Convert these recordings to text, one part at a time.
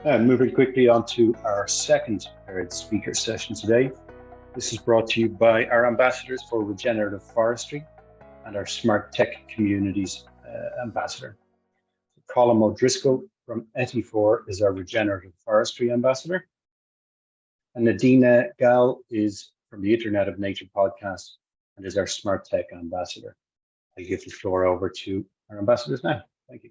And moving quickly on to our second paired speaker session today. This is brought to you by our ambassadors for regenerative forestry and our smart tech communities ambassador. Colm O'Driscoll from Etifor is our regenerative forestry ambassador. And Nadina Galle is from the Internet of Nature podcast and is our smart tech ambassador. I give the floor over to our ambassadors now. Thank you.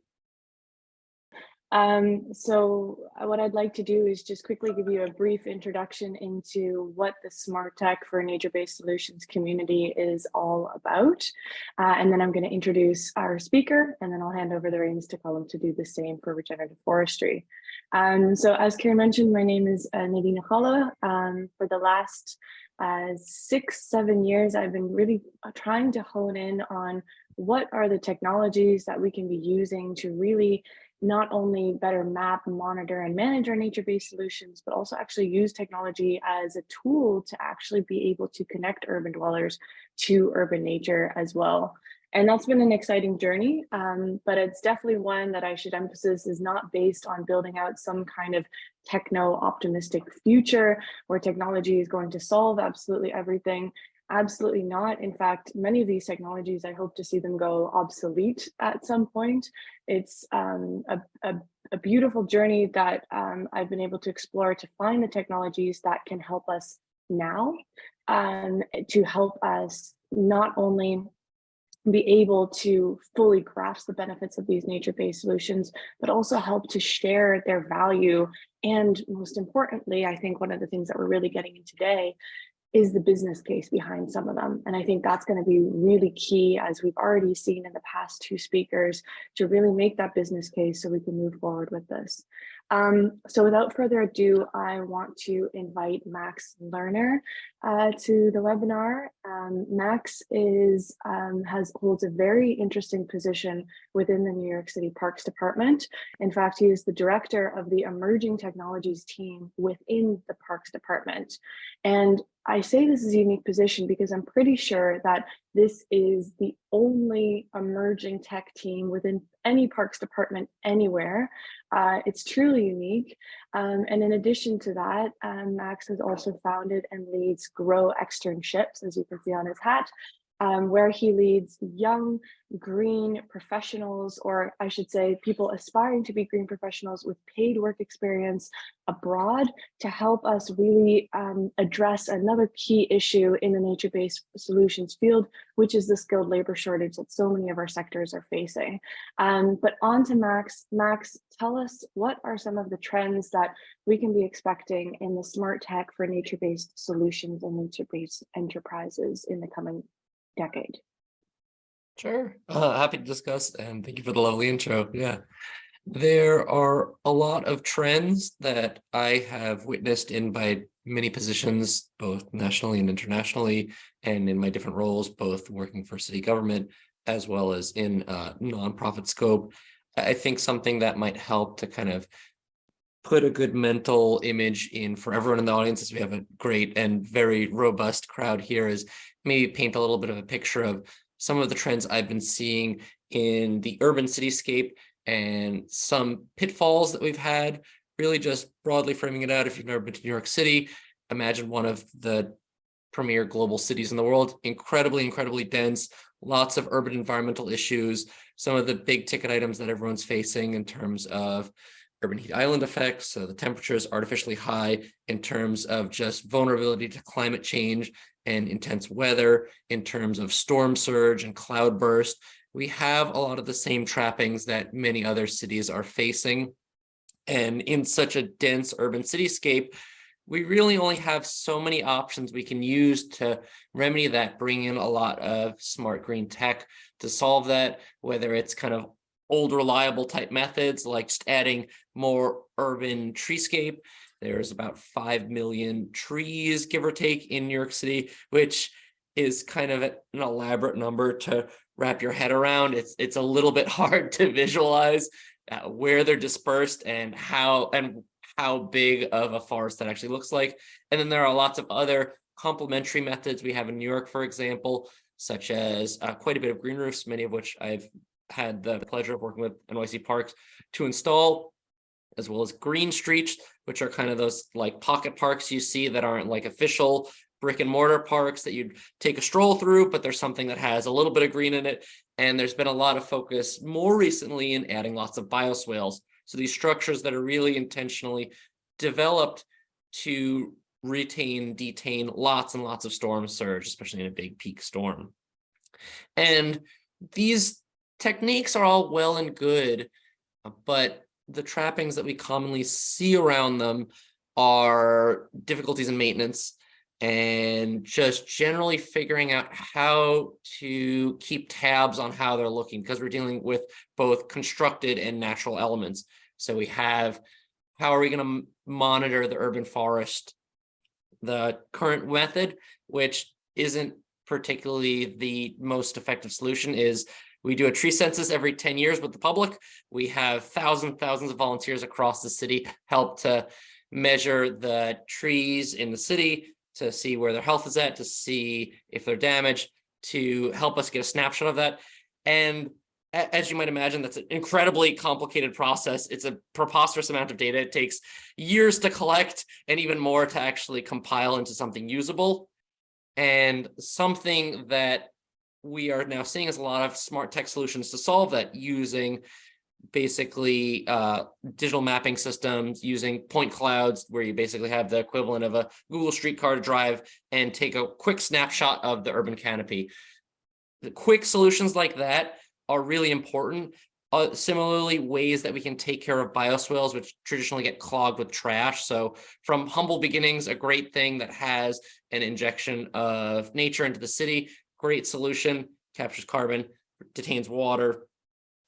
So what I'd like to do is just quickly give you a brief introduction into what the Smart Tech for Nature-Based Solutions community is all about. And then I'm going to introduce our speaker, and then I'll hand over the reins to Colm to do the same for regenerative forestry. So as Karen mentioned, my name is Nadina Galle. For the last 6-7 years, I've been really trying to hone in on what are the technologies that we can be using to really not only better map, monitor, and manage our nature-based solutions, but also actually use technology as a tool to actually be able to connect urban dwellers to urban nature as well. And that's been an exciting journey, but it's definitely one that I should emphasize is not based on building out some kind of techno-optimistic future where technology is going to solve absolutely everything. Absolutely not. In fact, many of these technologies, I hope to see them go obsolete at some point. It's a beautiful journey that I've been able to explore to find the technologies that can help us now, to help us not only be able to fully grasp the benefits of these nature-based solutions, but also help to share their value. And most importantly, I think one of the things that we're really getting in today is the business case behind some of them. And I think that's going to be really key, as we've already seen in the past two speakers, to really make that business case so we can move forward with this. So without further ado, I want to invite Max Lerner to the webinar. Max holds a very interesting position within the New York City Parks Department. In fact, he is the director of the Emerging Technologies team within the Parks Department. And I say this is a unique position because I'm pretty sure that this is the only emerging tech team within any parks department anywhere. It's truly unique. And in addition to that, Max has also founded and leads Grow Externships, as you can see on his hat, where he leads young green professionals, or I should say people aspiring to be green professionals with paid work experience abroad, to help us really address another key issue in the nature-based solutions field, which is the skilled labor shortage that so many of our sectors are facing. But on to Max. Max, tell us, what are some of the trends that we can be expecting in the smart tech for nature-based solutions and nature-based enterprises in the coming decade? Sure. Happy to discuss, and thank you for the lovely intro. Yeah, there are a lot of trends that I have witnessed in my many positions, both nationally and internationally, and in my different roles, both working for city government as well as in nonprofit scope. I think something that might help to kind of put a good mental image in for everyone in the audience, as we have a great and very robust crowd here, is maybe paint a little bit of a picture of some of the trends I've been seeing in the urban cityscape and some pitfalls that we've had. Really just broadly framing it out, if you've never been to New York City, imagine one of the premier global cities in the world, incredibly dense, lots of urban environmental issues, some of the big ticket items that everyone's facing in terms of urban heat island effects, so the temperature is artificially high, in terms of just vulnerability to climate change and intense weather, in terms of storm surge and cloud burst. We have a lot of the same trappings that many other cities are facing. And in such a dense urban cityscape, we really only have so many options we can use to remedy that, bring in a lot of smart green tech to solve that, whether it's kind of old reliable type methods like just adding more urban treescape. There's about 5 million trees, give or take, in New York City, which is kind of an elaborate number to wrap your head around. It's a little bit hard to visualize where they're dispersed and how big of a forest that actually looks like. And then there are lots of other complementary methods we have in New York, for example, such as quite a bit of green roofs, many of which I've had the pleasure of working with NYC Parks to install. as well as green streets, which are kind of those like pocket parks you see that aren't like official brick and mortar parks that you'd take a stroll through, but there's something that has a little bit of green in it. And there's been a lot of focus more recently in adding lots of bioswales. So these structures that are really intentionally developed to detain lots and lots of storm surge, especially in a big peak storm. And these techniques are all well and good, but the trappings that we commonly see around them are difficulties in maintenance and just generally figuring out how to keep tabs on how they're looking, because we're dealing with both constructed and natural elements. So we have, how are we going to monitor the urban forest? The current method, which isn't particularly the most effective solution, is we do a tree census every 10 years with the public. We have thousands of volunteers across the city help to measure the trees in the city, to see where their health is at, to see if they're damaged, to help us get a snapshot of that. And as you might imagine, that's an incredibly complicated process. It's a preposterous amount of data. It takes years to collect and even more to actually compile into something usable. And something that we are now seeing is a lot of smart tech solutions to solve that, using basically digital mapping systems, using point clouds, where you basically have the equivalent of a Google Streetcar to drive and take a quick snapshot of the urban canopy. The quick solutions like that are really important. Similarly, ways that we can take care of bioswales, which traditionally get clogged with trash. So from humble beginnings, a great thing that has an injection of nature into the city, great solution, captures carbon, detains water,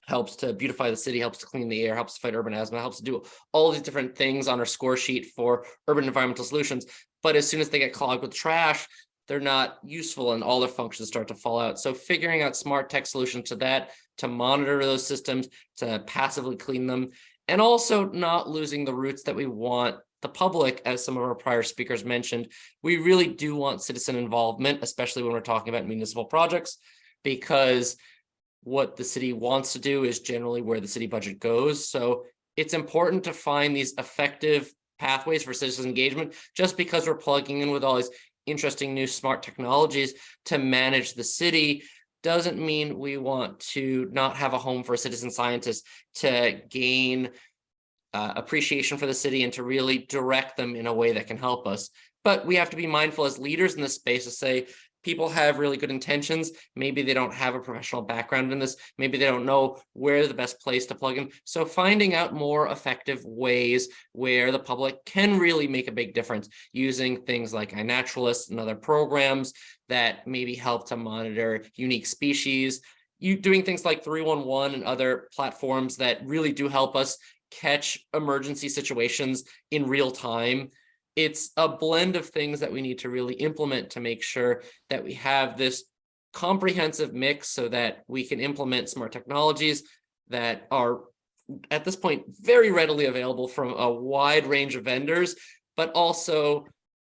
helps to beautify the city, helps to clean the air, helps to fight urban asthma, helps to do all these different things on our score sheet for urban environmental solutions. But as soon as they get clogged with trash, they're not useful and all their functions start to fall out. So figuring out smart tech solutions to that, to monitor those systems, to passively clean them, and also not losing the roots that we want the public, as some of our prior speakers mentioned. We really do want citizen involvement, especially when we're talking about municipal projects, because what the city wants to do is generally where the city budget goes. So it's important to find these effective pathways for citizen engagement. Just because we're plugging in with all these interesting new smart technologies to manage the city doesn't mean we want to not have a home for citizen scientists to gain appreciation for the city and to really direct them in a way that can help us. But we have to be mindful as leaders in this space to say, people have really good intentions. Maybe they don't have a professional background in this. Maybe they don't know where the best place to plug in. So finding out more effective ways where the public can really make a big difference, using things like iNaturalist and other programs that maybe help to monitor unique species, doing things like 311 and other platforms that really do help us catch emergency situations in real time. It's a blend of things that we need to really implement to make sure that we have this comprehensive mix so that we can implement smart technologies that are, at this point, very readily available from a wide range of vendors, but also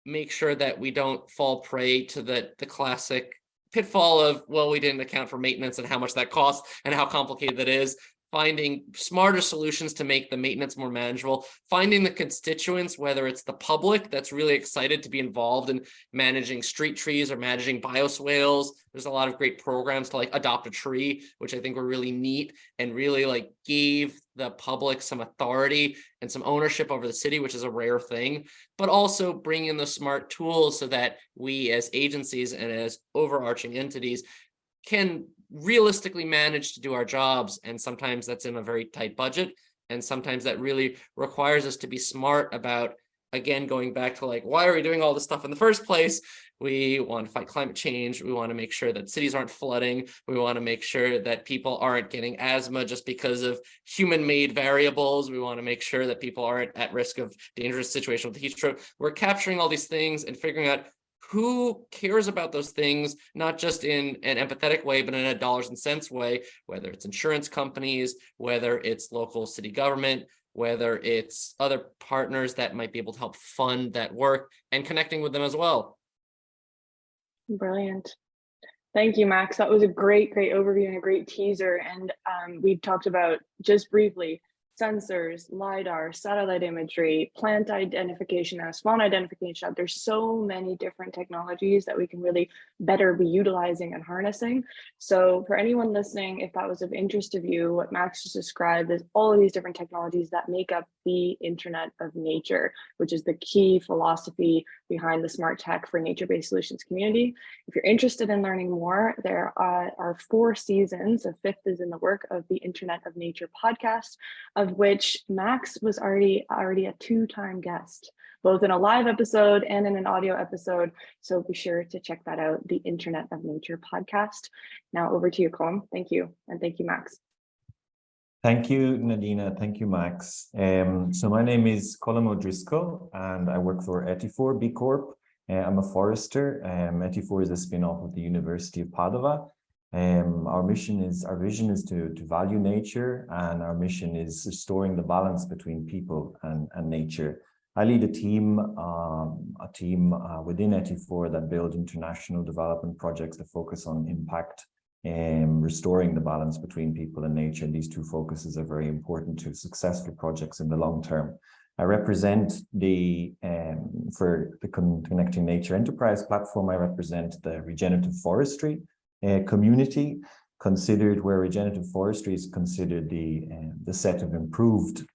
make sure that we don't fall prey to the classic pitfall of, well, we didn't account for maintenance and how much that costs and how complicated that is. Finding smarter solutions to make the maintenance more manageable, finding the constituents, whether it's the public that's really excited to be involved in managing street trees or managing bioswales. There's a lot of great programs to like adopt a tree, which I think were really neat and really like gave the public some authority and some ownership over the city, which is a rare thing, but also bring in the smart tools so that we as agencies and as overarching entities can realistically manage to do our jobs. And sometimes that's in a very tight budget. And sometimes that really requires us to be smart about, again, going back to like, why are we doing all this stuff in the first place? We want to fight climate change. We want to make sure that cities aren't flooding. We want to make sure that people aren't getting asthma just because of human-made variables. We want to make sure that people aren't at risk of dangerous situation with heat stroke. We're capturing all these things and figuring out who cares about those things, not just in an empathetic way, but in a dollars and cents way, whether it's insurance companies, whether it's local city government, whether it's other partners that might be able to help fund that work, and connecting with them as well. Brilliant. Thank you, Max. That was a great overview and a great teaser. And we've talked about just briefly sensors, LiDAR, satellite imagery, plant identification, and spawn identification. There's so many different technologies that we can really better be utilizing and harnessing. So for anyone listening, if that was of interest to you, what Max just described is all of these different technologies that make up the Internet of Nature, which is the key philosophy behind the Smart Tech for Nature-Based Solutions community. If you're interested in learning more, there are 4 seasons. The 5th is in the work of the Internet of Nature podcast, of which Max was already a 2-time guest, both in a live episode and in an audio episode. So be sure to check that out, the Internet of Nature podcast. Now over to you, Colm. Thank you. And thank you, Max. Thank you, Nadina. Thank you, Max. So my name is Colm O'Driscoll, and I work for Etifor B Corp. I'm a forester. Etifor is a spin-off of the University of Padova. Our vision is to value nature, and our mission is restoring the balance between people and nature. I lead a team within Etifor that build international development projects that focus on impact and restoring the balance between people and nature. And these 2 focuses are very important to successful projects in the long term. I represent for the Connecting Nature Enterprise platform, I represent the regenerative forestry community, where regenerative forestry is considered the set of improved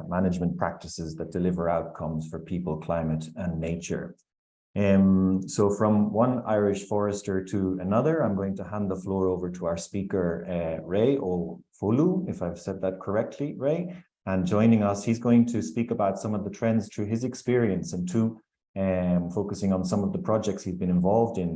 management practices that deliver outcomes for people, climate, and nature. So from one Irish forester to another, I'm going to hand the floor over to our speaker, Ray Foghlú, if I've said that correctly, Ray. And joining us, he's going to speak about some of the trends through his experience, and focusing on some of the projects he's been involved in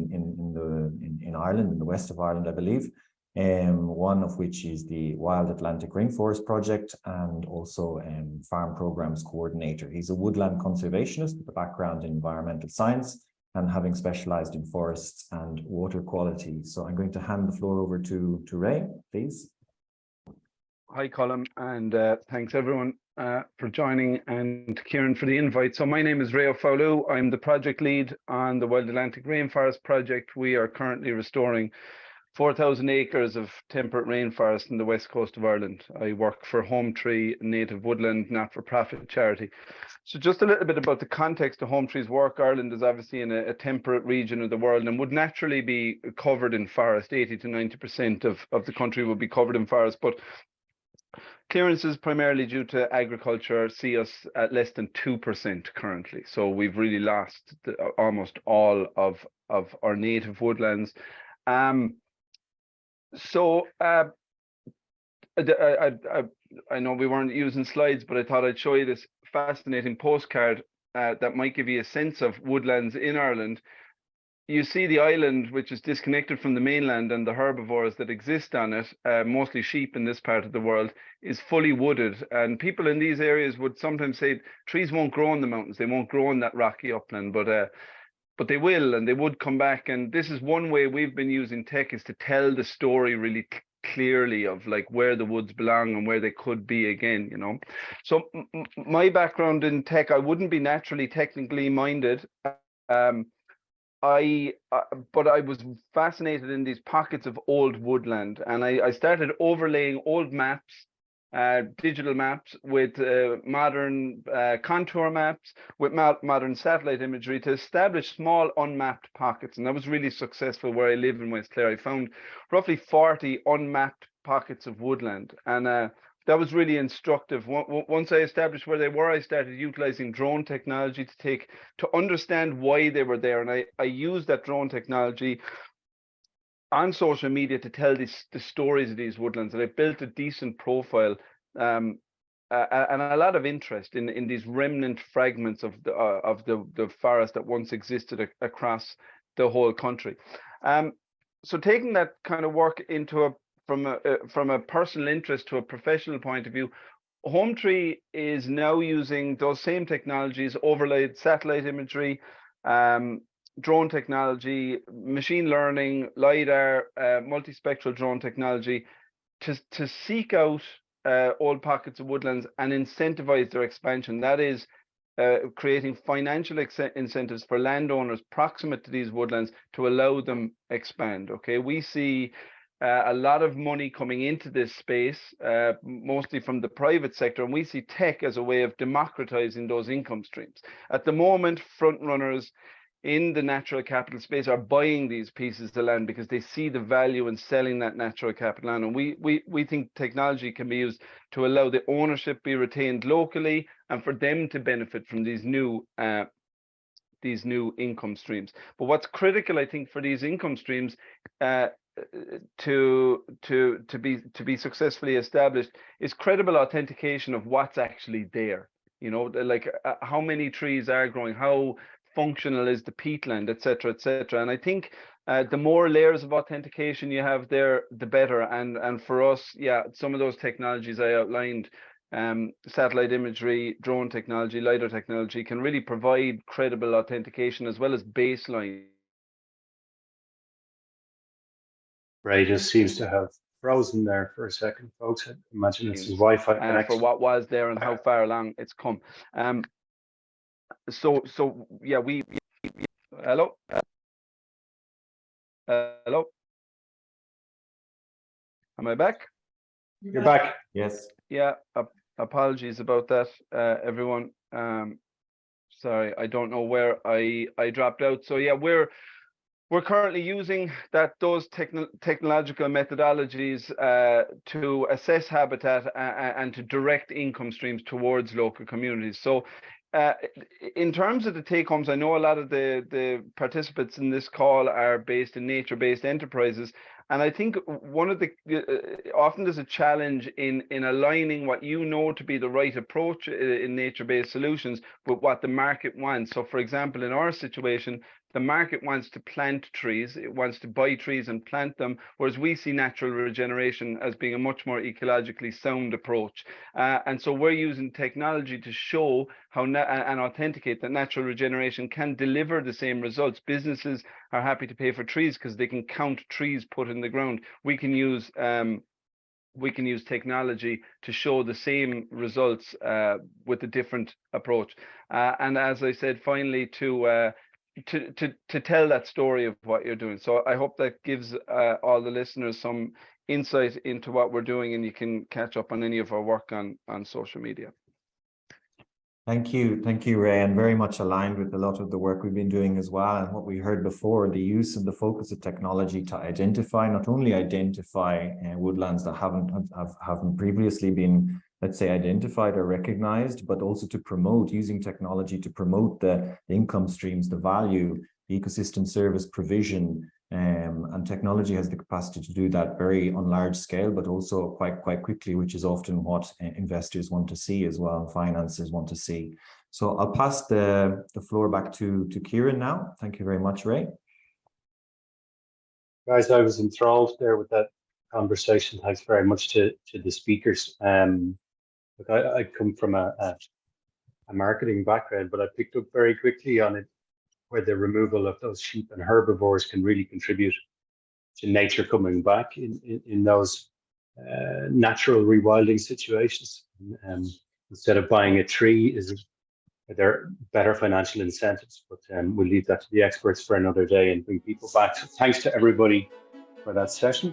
Ireland, in the west of Ireland, I believe. One of which is the Wild Atlantic Rainforest Project, and also Farm Programs Coordinator. He's a woodland conservationist with a background in environmental science and having specialized in forests and water quality. So I'm going to hand the floor over to Ray, please. Hi, Colm, and thanks everyone for joining, and Kieran for the invite. So my name is Ray Foghlú. I'm the project lead on the Wild Atlantic Rainforest Project. We are currently restoring 4,000 acres of temperate rainforest in the west coast of Ireland. I work for Hometree, native woodland, not-for-profit charity. So just a little bit about the context of Hometree's work. Ireland is obviously in a temperate region of the world and would naturally be covered in forest. 80 to 90% of the country would be covered in forest, but clearances primarily due to agriculture see us at less than 2% currently. So we've really lost almost all of our native woodlands. So I know we weren't using slides, but I thought I'd show you this fascinating postcard that might give you a sense of woodlands in Ireland. You see the island, which is disconnected from the mainland, and the herbivores that exist on it, mostly sheep in this part of the world, is fully wooded. And people in these areas would sometimes say trees won't grow in the mountains, they won't grow in that rocky upland, but they will, and they would come back. And this is one way we've been using tech, is to tell the story really clearly of like where the woods belong and where they could be again, you know. So my background in tech, I wouldn't be naturally technically minded. But I was fascinated in these pockets of old woodland, and I started overlaying old maps, digital maps, with modern contour maps, with modern satellite imagery, to establish small unmapped pockets. And that was really successful where I live in West Clare. I found roughly 40 unmapped pockets of woodland, and that was really instructive. Once I established where they were, I started utilizing drone technology to understand why they were there. And I used that drone technology on social media to tell the stories of these woodlands. And I built a decent profile and a lot of interest in these remnant fragments of the forest that once existed across the whole country. So taking that kind of work into from a personal interest to a professional point of view, Hometree is now using those same technologies, overlaid satellite imagery, drone technology, machine learning, LiDAR, multispectral drone technology to seek out old pockets of woodlands and incentivize their expansion. That is creating financial incentives for landowners proximate to these woodlands to allow them expand. Okay, we see a lot of money coming into this space, mostly from the private sector, and we see tech as a way of democratizing those income streams. At the moment, front runners in the natural capital space are buying these pieces of land because they see the value in selling that natural capital land. And we think technology can be used to allow the ownership be retained locally and for them to benefit from these new income streams. But what's critical, I think, for these income streams to be successfully established is credible authentication of what's actually there. You know, like how many trees are growing, how functional is the peatland, etc., etc. And I think the more layers of authentication you have there, the better. And for us, yeah, some of those technologies I outlined, satellite imagery, drone technology, LiDAR technology, can really provide credible authentication as well as baseline. Ray just seems to have frozen there for a second, folks. I imagine it's his Wi-Fi connection. For what was there and how far along it's come. So yeah, hello, hello, am I back? You're back. Yes. Yeah, apologies about that, everyone. Sorry, I don't know where I dropped out. So yeah, we're currently using those technological methodologies to assess habitat and to direct income streams towards local communities. So in terms of the take homes, I know a lot of the participants in this call are based in nature-based enterprises. And I think one of the often there's a challenge in aligning what you know to be the right approach in nature-based solutions with what the market wants. So for example, in our situation, the market wants to plant trees, it wants to buy trees and plant them, whereas we see natural regeneration as being a much more ecologically sound approach. And so we're using technology to show how and authenticate that natural regeneration can deliver the same results. Businesses are happy to pay for trees because they can count trees put in the ground. We can use technology to show the same results with a different approach. And as I said, finally, to tell that story of what you're doing. So I hope that gives all the listeners some insight into what we're doing, and you can catch up on any of our work on social media. Thank you, Ray, and very much aligned with a lot of the work we've been doing as well. And what we heard before, the use and the focus of technology to not only identify woodlands that haven't previously been, let's say, identified or recognized, but also to promote, using technology to promote the income streams, the value, the ecosystem service provision, and technology has the capacity to do that very on large scale, but also quite quickly, which is often what investors want to see as well, and financiers want to see. So I'll pass the floor back to Kieran now. Thank you very much, Ray. Guys, I was enthralled there with that conversation. Thanks very much to the speakers. Look, I come from a marketing background, but I picked up very quickly on it, where the removal of those sheep and herbivores can really contribute to nature coming back in those natural rewilding situations. Instead of buying a tree, there are better financial incentives, but we'll leave that to the experts for another day and bring people back. So thanks to everybody for that session.